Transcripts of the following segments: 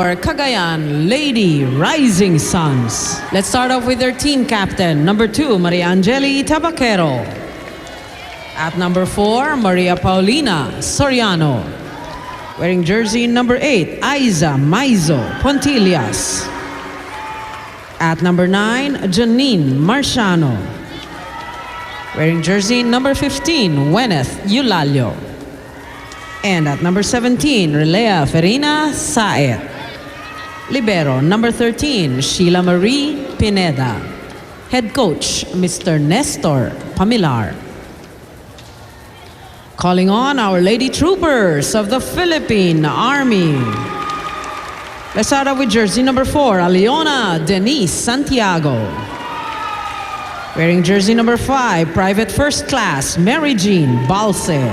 your Cagayan Lady Rising Suns. Let's start off with their team captain, number 2, Maria Angeli Tabaquero. At number 4, Maria Paulina Soriano. Wearing jersey number 8, Aiza Maizo Pontillas. At number 9, Janine Marciano. Wearing jersey number 15, Weneth Eulalio. And at number 17, Relea Ferina Saet. Libero, number 13, Sheila Marie Pineda. Head coach, Mr. Nestor Pamilar. Calling on our Lady Troopers of the Philippine Army. Let's start off with jersey number 4, Aliona Denise Santiago. Wearing jersey number 5, Private First Class, Mary Jean Balse.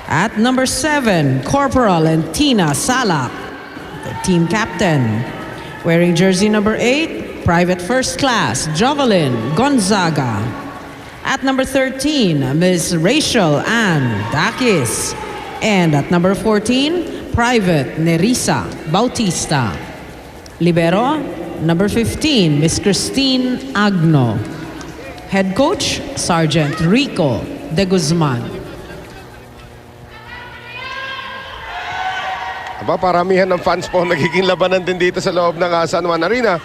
At number 7, Corporal and Tina Salak, the team captain. Wearing jersey number 8, Private First Class, Jovelyn Gonzaga. At number 13, Ms. Rachel Ann Dakis. And at number 14, Private Nerissa Bautista. Libero, number 15, Ms. Christine Agno. Head coach, Sergeant Rico De Guzman. Aba, paramihan ng fans po nagiging labanan din dito sa loob ng San Juan Arena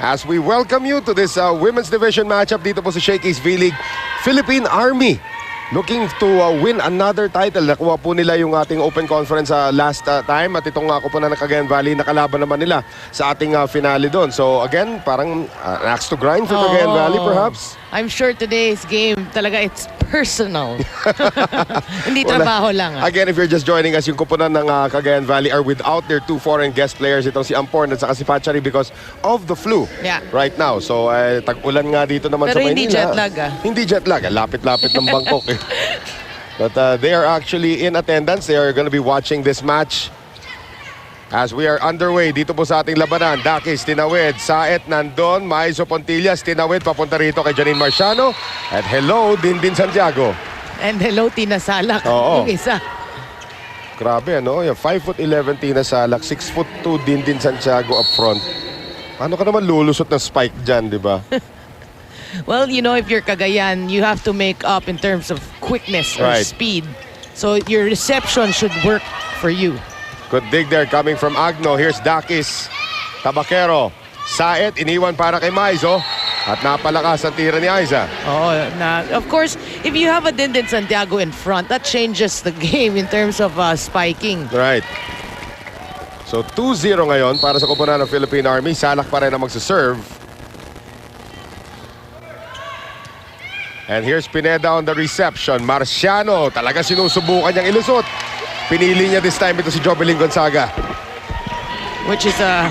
as we welcome you to this Women's Division matchup dito po sa Shakey's V-League. Philippine Army looking to win another title. Nakuha po nila yung ating open conference last time at itong ako po na Cagayan Valley, nakalaban naman nila sa ating finale doon. So again, parang an axe to grind for Cagayan Valley perhaps? I'm sure today's game talaga it's personal. Hindi trabaho lang. Again, if you're just joining us, yung kupunan ng Cagayan Valley are without their 2 foreign guest players. Itong si Amporn at saka si Pachari because of the flu right now. So, tag-ulan nga dito naman pero sa Maynila. Pero hindi jet lag Hindi jet lag. Lapit-lapit ng Bangkok. But they are actually in attendance. They are going to be watching this match. As we are underway dito po sa ating labanan, Dakis, tinawid, Saet, nandun, Maizo Pontillas, tinawid, papunta rito kay Janine Marciano. At hello, Dindin Santiago. And hello, Tina Salak. Oo. Yung isa. Grabe, ano? Yung 5'11" Tina Salak, 6'2" Dindin Santiago up front. Paano ka naman lulusot ng spike dyan, di ba? Well, you know, if you're Cagayan, you have to make up in terms of quickness or speed. So your reception should work for you. Good dig there coming from Agno. Here's Dakis, Tabaquero, Saet, iniwan para kay Maizo. At napalakas ang tira ni Aiza. Oh, of course, if you have a Dindin Santiago in front, that changes the game in terms of spiking. Right. So 2-0 ngayon para sa koponan ng Philippine Army. Salak pa rin ang magsaserve. And here's Pineda on the reception. Marciano, talaga sinusubukan niyang ilusot. Pinili niya this time ito si Jovelyn Gonzaga. Which is a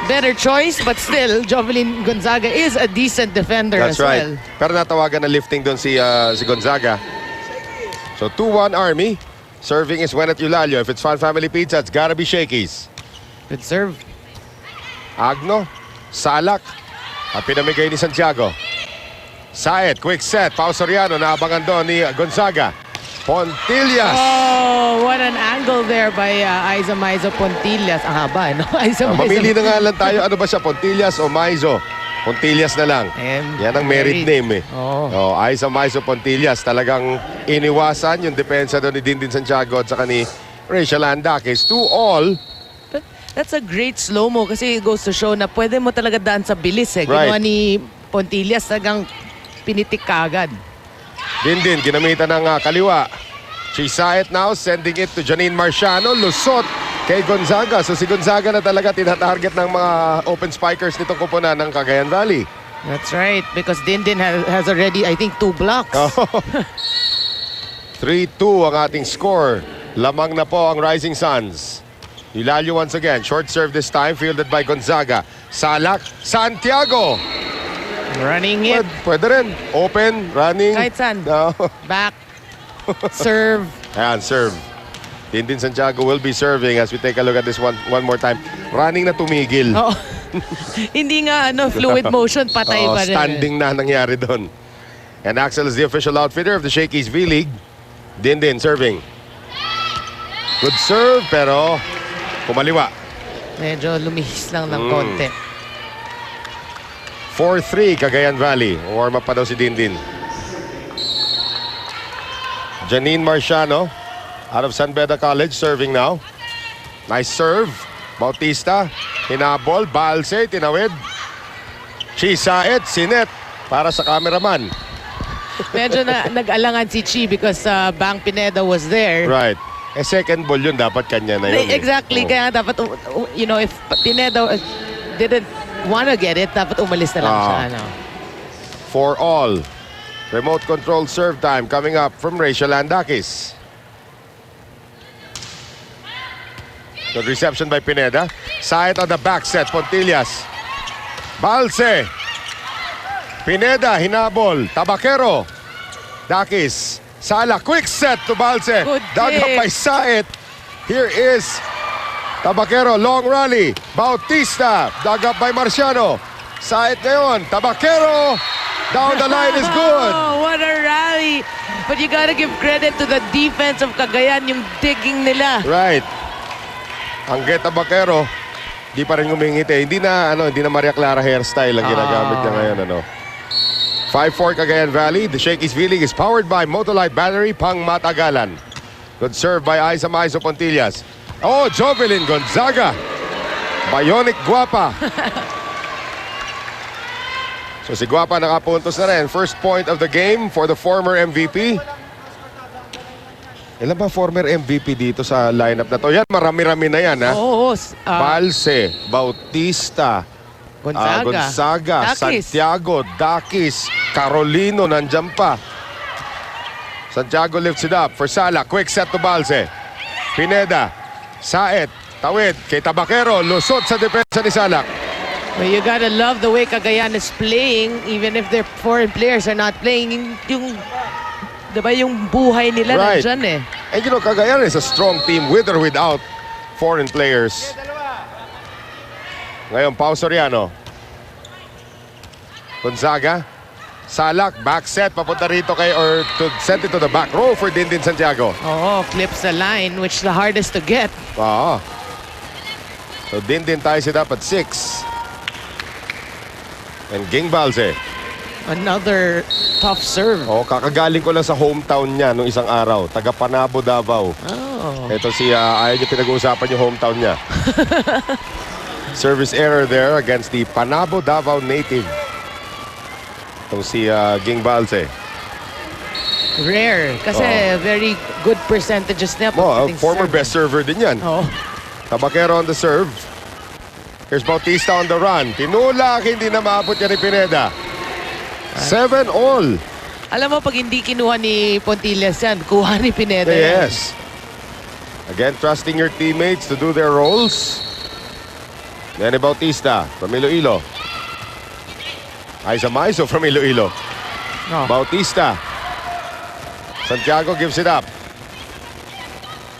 better choice, but still, Jovelyn Gonzaga is a decent defender as well. Pero natawagan na lifting doon si Gonzaga. So 2-1 Army. Serving is Weneth Eulalio. If it's Fun Family Pizza, it's gotta be Shakey's. Good serve. Agno, Salak, at pinamigay ni Santiago. Saet, quick set. Pao Soriano, naabangan doon ni Gonzaga. Pontillas. Oh, what an angle there by Aiza Maizo Pontillas. Ang haba, no? Aiza Maizo. Mamili na nga lang tayo. Ano ba siya? Pontillas o Maizo? Pontillas na lang. Yan ang merit name eh. Oh, Aiza Maizo Pontillas. Talagang iniwasan yung depensa doon ni Dindin Santiago at saka ni Rachel Andakis. 2-all. That's a great slow-mo kasi it goes to show na pwede mo talaga daan sa bilis eh. Ginawa ni Pontillas talagang pinitik kaagad. Dindin, ginamitan ng kaliwa. She saw it now, sending it to Janine Marciano. Lusot kay Gonzaga. So si Gonzaga na talaga tinatarget ng mga open spikers nitong kupunan ng Cagayan Valley. That's right, because Dindin has already, I think, 2 blocks. 3-2 ang ating score. Lamang na po ang Rising Suns. Eulalio once again. Short serve this time, fielded by Gonzaga. Salak, Santiago. Running it. Pwede rin. Open, running. Kahit saan. No. Back. Serve. Ayan, serve. Dindin Santiago will be serving as we take a look at this one more time. Running na tumigil. Oh. Hindi nga fluid motion, patay pa rin. Standing na nangyari doon. And Axel is the official outfitter of the Shakey's V-League. Dindin serving. Good serve pero Kumaliwa. Medyo lumihis lang ng konti. 4-3 Cagayan Valley. Warm up pa daw si Dindin. Janine Marciano out of San Beda College serving now. Nice serve. Bautista. Hinabol. Balse. Tinawid. Chisaet. Sinet. Para sa cameraman. Medyo nag-alangan si Chi because Bang Pineda was there. Right. Second ball yun. Dapat kanya na yun. Exactly. Kaya dapat, if Pineda didn't wanna get it, dapat umalis na lang siya. Ano. For all. Remote control serve time coming up from Rachel Andakis. Good reception by Pineda. Side on the back set. Pontillas. Balse. Pineda, hinabol. Tabakero. Dakis. Sala. Quick set to Balse. Good Dagap hit. by Saet. Here is Tabakero. Long rally. Bautista. Dagap by Marciano. Saet ngayon. Tabakero. Down the line is good. Oh, what a rally. But you gotta give credit to the defense of Cagayan, yung digging nila. Right. Ang Geta Bakero, di pa rin ngumingiti. Hindi na Maria Clara hairstyle ang ginagamit niya ngayon. 5-4 Cagayan Valley. The Shakey's V-League is powered by Motolite Battery pang matagalan. Good serve by Aiza Maizo Pontillas. Oh, Jovelyn Gonzaga. Bionic Guapa. So si Guapa nakapuntos na rin. First point of the game for the former MVP. Ilan ba former MVP dito sa lineup na to? Yan, marami-rami na yan, ha? Oo. Balse, Bautista, Gonzaga, Dakis. Santiago, Dakis, Carolino, nandyan pa. Santiago lifts it up for Sala. Quick set to Balse. Pineda, Saet, tawid kay Tabakero, lusot sa depensa ni Salak. Well, you gotta love the way Cagayan is playing, even if their foreign players are not playing. Diba yung buhay nila Right. nandyan eh. And Cagayan is a strong team with or without foreign players. Ngayon, Pao Soriano. Gonzaga. Salak, back set, papunta rito to send it to the back row for Dindin Santiago. Oo, clips the line, which is the hardest to get. Oo. So Dindin ties it up at 6. And Ging Balse. Another tough serve. Oh, kakagaling ko lang sa hometown niya nung isang araw. Taga Panabo, Davao. Oh. Ito ayaw niya pinag-uusapan yung hometown niya. Service error there against the Panabo, Davao native. Itong si Ging Balse. Rare. Kasi very good percentages niya. Former best server din yan. Oh. Tabakero on the serve. Here's Bautista on the run. Tinulak, hindi na maabot yan ni Pineda. 7 all. Alam mo, pag hindi kinuha ni Pontillas yan, kuha ni Pineda. Yes. Again, trusting your teammates to do their roles. Yan ni Bautista from Iloilo. Aiza Maizo from Iloilo. Oh. Bautista. Santiago gives it up.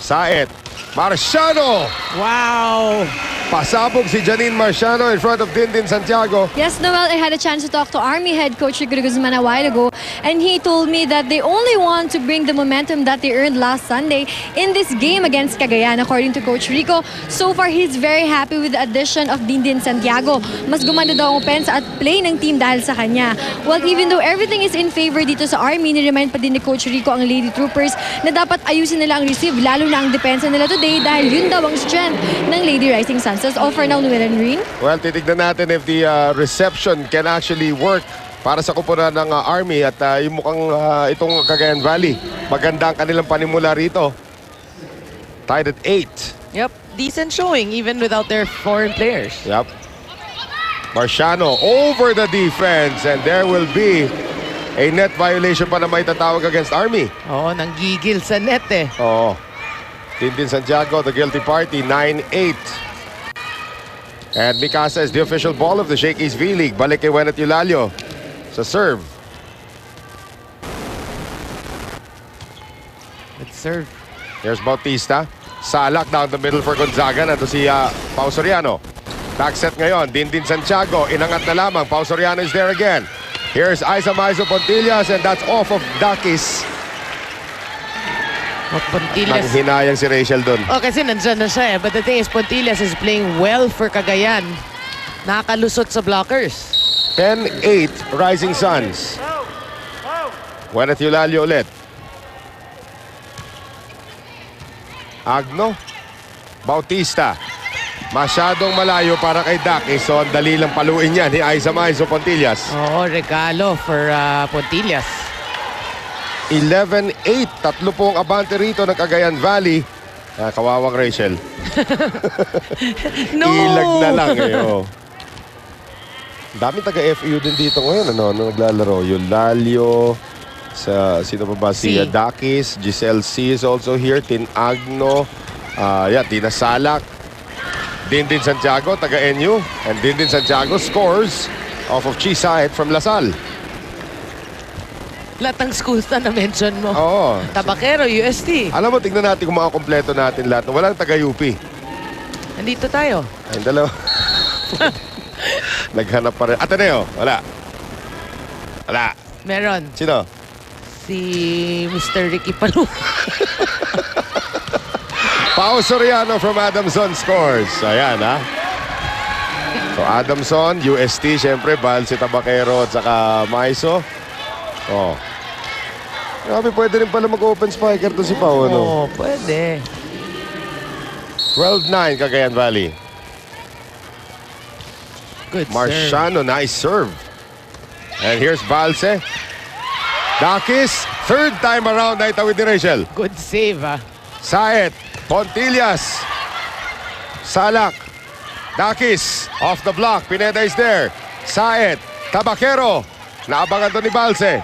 Saet. Marciano. Wow! Pasabog si Janine Marciano in front of Dindin Santiago. Yes, Noel, I had a chance to talk to Army head coach Rico Guzman a while ago, and he told me that they only want to bring the momentum that they earned last Sunday in this game against Cagayan, according to Coach Rico. So far, he's very happy with the addition of Dindin Santiago. Mas gumanda daw ang opensa at play ng team dahil sa kanya. Well, even though everything is in favor dito sa Army, niremind pa din ni Coach Rico ang Lady Troopers na dapat ayusin nila ang receive, lalo na ang depensa nila today dahil yun daw ang strength ng Lady Rising Suns. That's all for now, Noel and Reen. Well, titignan natin if the reception can actually work para sa kupunan ng Army at yung mukhang itong Cagayan Valley. Maganda ang kanilang panimula rito. Tied at 8. Yep, decent showing even without their foreign players. Yep. Marciano over the defense and there will be a net violation pa na may tatawag against Army. Oo, nanggigil sa net eh. Oo. Dindin Santiago, the guilty party, 9-8. And Mikasa is the official ball of the Shakey's V-League. Balik kay Wenet Eulalio sa serve. Good serve. Here's Bautista. Salak down the middle for Gonzaga. Nandito si Pao Soriano. Back set ngayon. Dindin Santiago. Inangat na lamang. Pao Soriano is there again. Here's Aiza Maizo Pontillas and that's off of Dakis. Pontillas. Nanghinayang si Rachel doon. Oh, kasi nandyan na siya eh. But the thing is, Pontillas is playing well for Cagayan. Nakalusot sa blockers. 10-8, Rising Suns. Juaneth Eulalio ulit. Agno. Bautista. Masyadong malayo para kay Daki. So, ang dali lang paluin yan ni Aiza Maizo Pontillas. Oo, regalo for Pontillas. 11-8. Tatlo pong abante rito ng Cagayan Valley. Kawawang Rachel. No! Ilag na lang eh. Oh. Dami taga-FEU din dito ngayon. Ano naglalaro? Eulalio. Sino pa ba? Si C. Dakis. Giselle C is also here. Tin Agno. Tina Salak. Dindin Santiago, taga-NU. And Dindin Santiago scores off of Chisaet from Lasal. Lahat ng schools na na-mention mo. Oo. Tabakero, UST. Alam mo, tignan natin kung mga kompleto natin lahat. Walang taga-UP. Nandito tayo. Ayun, dalawa. Naghanap pa rin. Ateneo, wala. Wala. Meron. Sino? Si Mr. Ricky Palu. Pao Soriano from Adamson scores. Ayan, ha? So, Adamson, UST, syempre, Balsi Tabakero at saka Maiso. Oh. Grabe, pwede rin pala mag-open spiker to si Pao, ano? Oo, pwede. 12-9, Cagayan Valley. Good serve. Marciano, nice serve. And here's Balse. Dakis, third time around na itawid ni Rachel. Good save, ah. Saet, Pontillas, Salak, Dakis, off the block. Pineda is there. Saet, Tabakero, naabangan to ni Balse.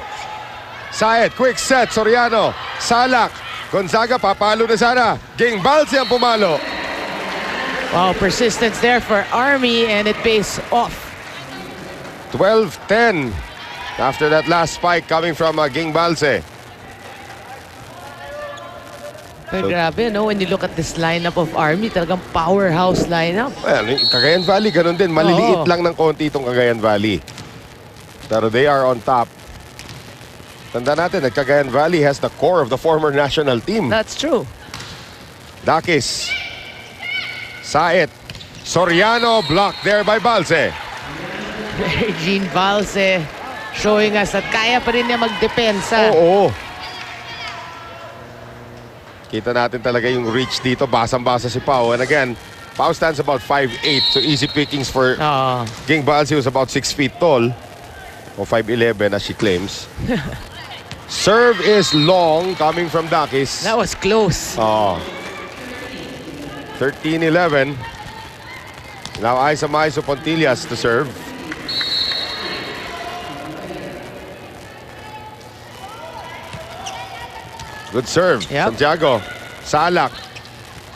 Saet, quick set, Soriano, Salak, Gonzaga, papalo na sana. Ging Balse ang pumalo. Wow, persistence there for Army and it pays off. 12-10 after that last spike coming from Ging Balse. Pero grabe, no? When you look at this lineup of Army, talagang powerhouse lineup. Well, Cagayan Valley, ganun din. Maliliit Oo. lang ng konti itong Cagayan Valley. Pero they are on top. Tanda natin that Cagayan Valley has the core of the former national team. That's true. Dakis. Saet. Soriano blocked there by Balse. Gene Valse showing us that kaya pa rin niya magdepensa. Oo. Kita natin talaga yung reach dito. Basang-basa si Pao. And again, Pao stands about 5'8". So easy pickings for Oo. Ging Balse, who's about 6 feet tall. O 5'11" as she claims. Serve is long coming from Dakis. That was close. Oh. 13-11. Now Aiza Maizo Pontillas to serve. Good serve. Yep. Santiago. Salak.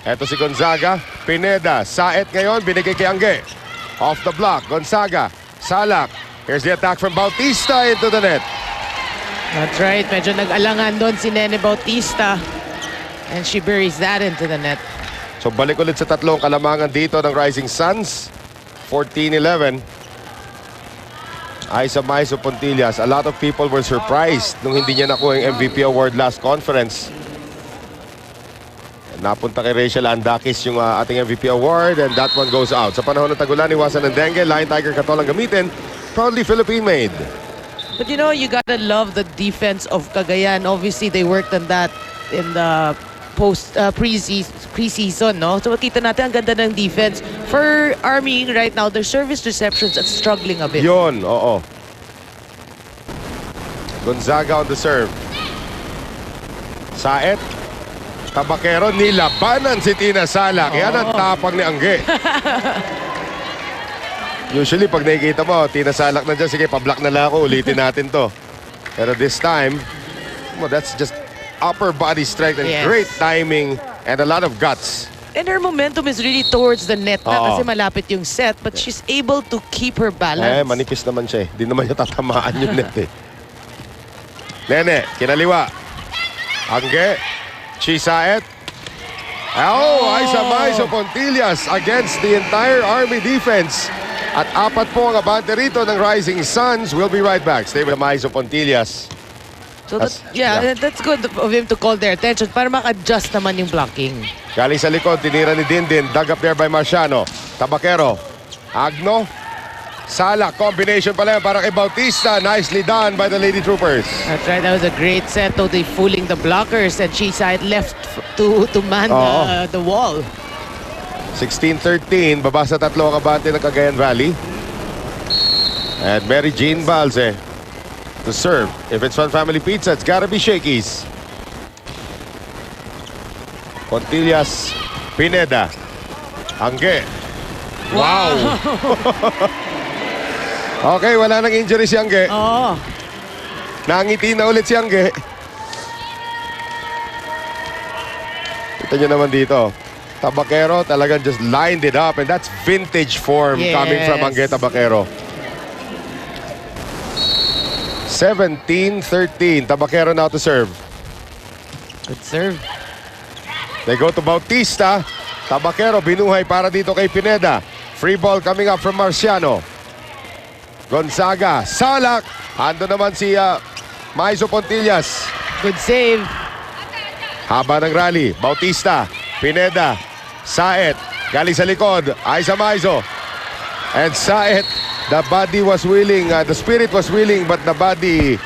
Eto si Gonzaga. Pineda. Saet ngayon. Binigay kay Angge. Off the block. Gonzaga. Salak. Here's the attack from Bautista into the net. That's right. Medyo nag-alangan doon si Nene Bautista. And she buries that into the net. So balik ulit sa tatlong kalamangan dito ng Rising Suns. 14-11. Aiza Maizo Pontillas. A lot of people were surprised nung hindi niya nakuha yung MVP award last conference. Napunta kay Rachel Andakis yung ating MVP award and that one goes out. Sa panahon ng tagulan, iwasan ng dengue, Lion Tiger Katol ang gamitin. Proudly Philippine-made. But you know, you gotta love the defense of Cagayan. Obviously, they worked on that in the preseason, no? So makita natin ang ganda ng defense. For Army right now, their service receptions are struggling a bit. Yun, oo. Gonzaga on the serve. Saet. Tabakero, nilabanan si Tina Salak. Yan ang tapang ni Angge. Usually, pag nakikita mo, Tina Salak na dyan, sige, pablock na lang ako, ulitin natin to. Pero this time, well, that's just upper body strength and Yes. great timing and a lot of guts. And her momentum is really towards the net na Oo. kasi malapit yung set, but she's able to keep her balance. Manipis naman siya eh. Di naman niya tatamaan yung net eh. Nene, kinaliwa. Angge, Chisaet. Aiza Maizo Pontillas against the entire Army defense. At apat po ang abante rito ng Rising Suns. We'll be right back. Stay with Maizo Pontillas. So that's good of him to call their attention para mag-adjust naman yung blocking. Galing sa likod, tinira ni Dindin. Dug up there by Marciano. Tabaquero. Agno. Sala. Combination pala yan para kay Bautista. Nicely done by the Lady Troopers. That's right. That was a great set. Totally fooling the blockers. And Cheeside left to man the wall. 16-13. Baba sa tatlo ang abante ng Cagayan Valley. And Mary Jean Balze to serve. If it's Fun Family Pizza, it's gotta be Shakey's. Contillas, Pineda, Angge. Wow! Okay, wala nang injury si Angge. Oh. Nangiti na ulit si Angge. Kita nyo naman dito. Tabaquero talagang just lined it up, and that's vintage form coming from Angge Tabaquero. 17-13. Tabaquero now to serve. Good serve. They go to Bautista. Tabaquero binuhay para dito kay Pineda. Free ball coming up from Marciano. Gonzaga. Salak. Ando naman si Maizo Pontillas. Good save. Haba ng rally. Bautista. Pineda. Saet. Galing sa likod. Aiza Maizo. And Saet. The body was willing. The spirit was willing, but the body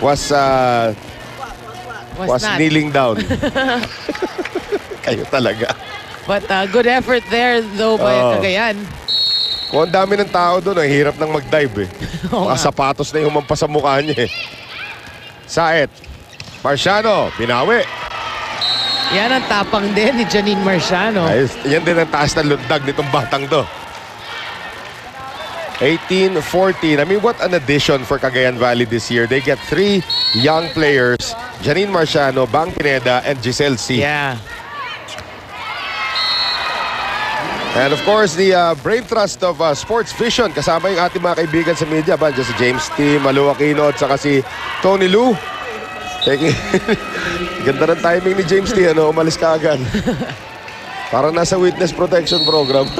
was Was not. kneeling down. Kayo talaga. But good effort there though by Cagayan. Kung ang dami ng tao doon, ang hirap nang mag-dive eh. Oo Mga nga. sapatos na yung humampas sa mukha niya eh. Saet. Marciano. Pinawi. Yan ang tapang din ni Janine Marciano. Ayos. Yan din ang taas ng lundag nitong batang to. 18-14. I mean, what an addition for Cagayan Valley this year. They get 3 young players. Janine Marciano, Bang Pineda, and Giselle C. Yeah. And of course, the brain trust of Sports Vision. Kasama yung ating mga kaibigan sa media. Ba? Si James T, Malu Aquino, at saka si Tony Lu. Ganda ng timing ni James T. Umalis ka agad. Parang nasa witness protection program.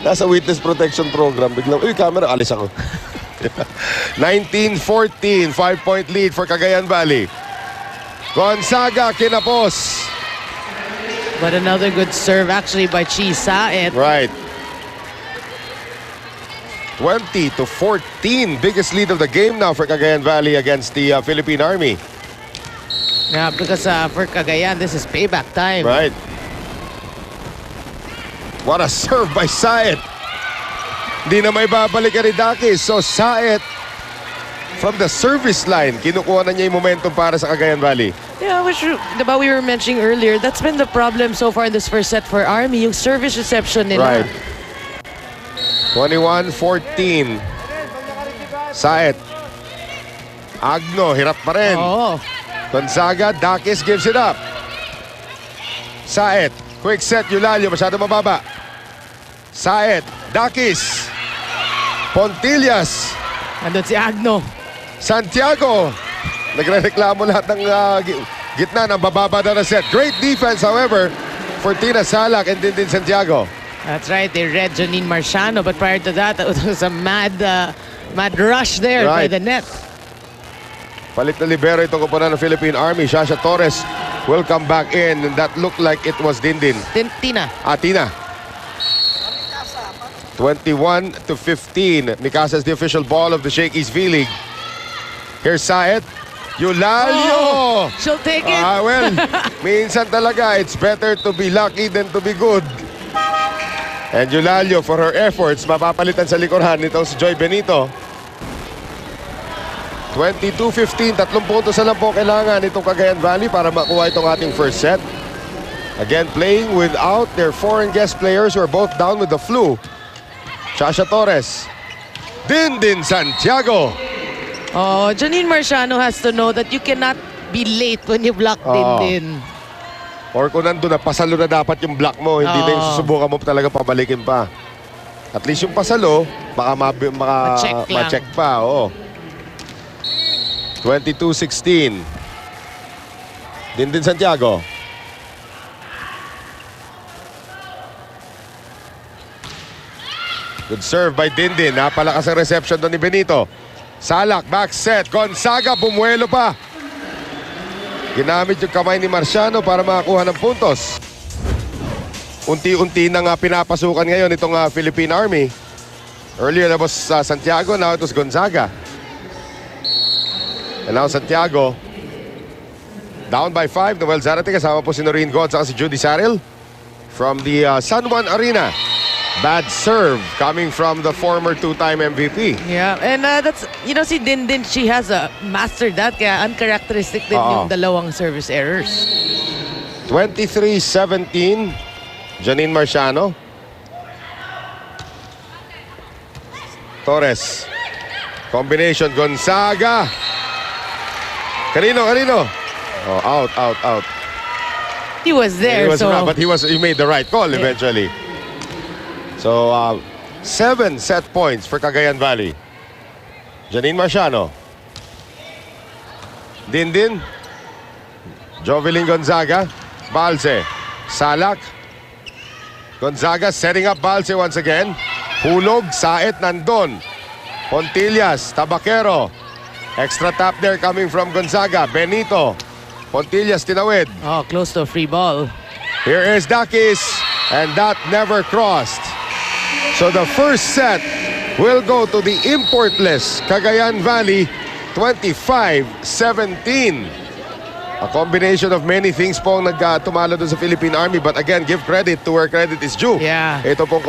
Nasa witness protection program. Biglang, uy, camera, alis ako. 19-14, 5-point lead for Cagayan Valley. Gonzaga, kinapos. But another good serve actually by Chi Saet. Right. 20-14, biggest lead of the game now for Cagayan Valley against the Philippine Army. Yeah, because for Cagayan, this is payback time. Right. What a serve by Saet. Di na may babalik Aridakis. So Saet, from the service line, kinukuha na niya yung momentum para sa Cagayan Valley. Yeah, which we were mentioning earlier, that's been the problem so far in this first set for Army, yung service reception nila. Right. 21-14. Saet. Agno, hirap pa rin. Oo. Gonzaga, Dakis gives it up. Saet. Quick set, Yulalio. Masyado mababa. Saet. Dakis. Pontillas. Andun si Agno. Santiago. Nagre-reklamo lahat ng gitna ng bababa na set. Great defense, however, for Tina Salak and din Santiago. That's right, they read Janine Marciano, but prior to that, it was a mad rush there by the net. Palit na libero itong koponan ng Philippine Army. Shasha Torres will come back in, and that looked like it was Dindin. Tina. Tina. 21-15. Mikasa is the official ball of the Shakey's V-League. Here's Saet. Yulalio! She'll take it. Well, minsan talaga, it's better to be lucky than to be good. And Yulalio, for her efforts, mapapalitan sa likuran nitong si Joy Benito. 22-15, 3 puntos na lang po kailangan itong Cagayan Valley para makuha itong ating first set. Again, playing without their foreign guest players who are both down with the flu. Shasha Torres. Dindin Santiago. Oh, Janine Marciano has to know that you cannot be late when you block Dindin. Or kung nandun na, pasalo na dapat yung block mo. Hindi na yung susubukan mo talaga pabalikin pa. At least yung pasalo, baka ma-check pa. Oo. 22-16. Dindin Santiago. Good serve by Dindin. Napalakas ang reception doon ni Benito. Salak, back set. Gonzaga, bumuelo pa. Ginamit yung kamay ni Marciano para makakuha ng puntos. Unti-unti na nga pinapasukan ngayon itong Philippine Army. Earlier that was Santiago, now it was Gonzaga. And now Santiago down by 5. Noel Zarate kasama po si Noreen God at si Judy Saril from the San Juan Arena. Bad serve coming from the former two-time MVP. Yeah, and that's, you know, si Dindin, she has mastered that. Kaya uncharacteristic din yung dalawang service errors. 23-17, Janine Marciano. Torres. Combination, Gonzaga. Kanino? Oh, out. He was there, But he made the right call eventually. So, 7 set points for Cagayan Valley. Janine Marciano. Dindin. Jovelyn Gonzaga. Balse. Salak. Gonzaga setting up Balse once again. Hulog, Saet nandun. Pontillas, Tabaquero. Extra tap there coming from Gonzaga. Benito. Pontillas tinawid. Oh, close to a free ball. Here is Dakis. And that never crossed. So the first set will go to the importless Cagayan Valley, 25-17. A combination of many things po ang nagtumalo doon sa Philippine Army. But again, give credit to where credit is due. Yeah. Ito pong